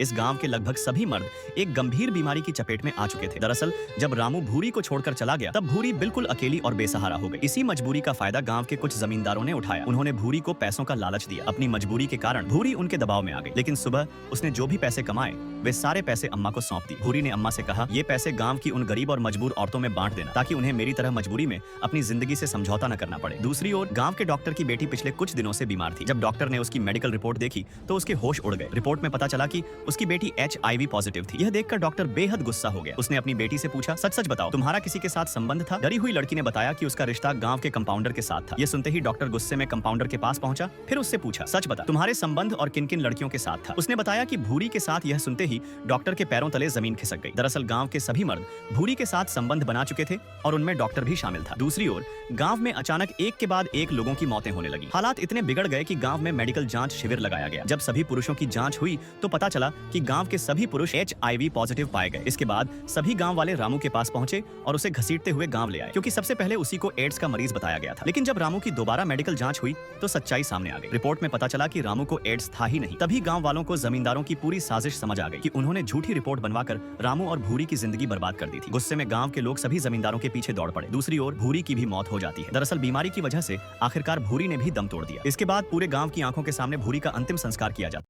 इस गांव के लगभग सभी मर्द एक गंभीर बीमारी की चपेट में आ चुके थे। दरअसल जब रामू भूरी को छोड़कर चला गया तब भूरी बिल्कुल अकेली और बेसहारा हो गई। इसी मजबूरी का फायदा गांव के कुछ जमींदारों ने उठाया। उन्होंने भूरी को पैसों का लालच दिया। अपनी मजबूरी के कारण भूरी उनके दबाव में आ गई। लेकिन सुबह उसने जो भी पैसे कमाए वे सारे पैसे अम्मा को सौंप दी। भूरी ने अम्मा से कहा, ये पैसे गांव की उन गरीब और मजबूर औरतों में बांट देना ताकि उन्हें मेरी तरह मजबूरी में अपनी जिंदगी से समझौता न करना पड़े। दूसरी ओर गांव के डॉक्टर की बेटी पिछले कुछ दिनों से बीमार थी। जब डॉक्टर ने उसकी मेडिकल रिपोर्ट देखी तो उसके होश उड़ गए। रिपोर्ट में पता चला कि उसकी बेटी HIV पॉजिटिव थी। यह देखकर डॉक्टर बेहद गुस्सा हो गया। उसने अपनी बेटी से पूछा, सच सच बताओ, तुम्हारा किसी के साथ संबंध था? डरी हुई लड़की ने बताया कि उसका रिश्ता गांव के कंपाउंडर के साथ था। यह सुनते ही डॉक्टर गुस्से में कंपाउंडर के पास पहुंचा। फिर उससे पूछा, सच बता, तुम्हारे संबंध और किन किन लड़कियों के साथ था? उसने बताया कि भूरी के साथ। यह सुनते ही डॉक्टर के पैरों तले जमीन खिसक गई। दरअसल गांव के सभी मर्द भूरी के साथ संबंध बना चुके थे और उनमें डॉक्टर भी शामिल था। दूसरी ओर गांव में अचानक एक के बाद एक लोगों की मौतें होने लगी। हालात इतने बिगड़ गए कि गांव में मेडिकल जांच शिविर लगाया गया। जब सभी पुरुषों की जांच हुई तो पता चला कि गांव के सभी पुरुष HIV पॉजिटिव पाए गए। इसके बाद सभी गांव वाले रामू के पास पहुंचे और उसे घसीटते हुए गांव ले आए, क्योंकि सबसे पहले उसी को एड्स का मरीज बताया गया था। लेकिन जब रामू की दोबारा मेडिकल जांच हुई तो सच्चाई सामने आ गई। रिपोर्ट में पता चला कि रामू को एड्स था ही नहीं। तभी गांव वालों को जमींदारों की पूरी साजिश समझ आ गई कि उन्होंने झूठी रिपोर्ट बनवाकर रामू और भूरी की जिंदगी बर्बाद कर दी थी। गुस्से में गांव के लोग सभी जमींदारों के पीछे दौड़ पड़े। दूसरी ओर भूरी की भी मौत हो जाती है। दरअसल बीमारी की वजह से आखिरकार भूरी ने भी दम तोड़ दिया। इसके बाद पूरे गांव की आंखों के सामने भूरी का अंतिम संस्कार किया जाता है।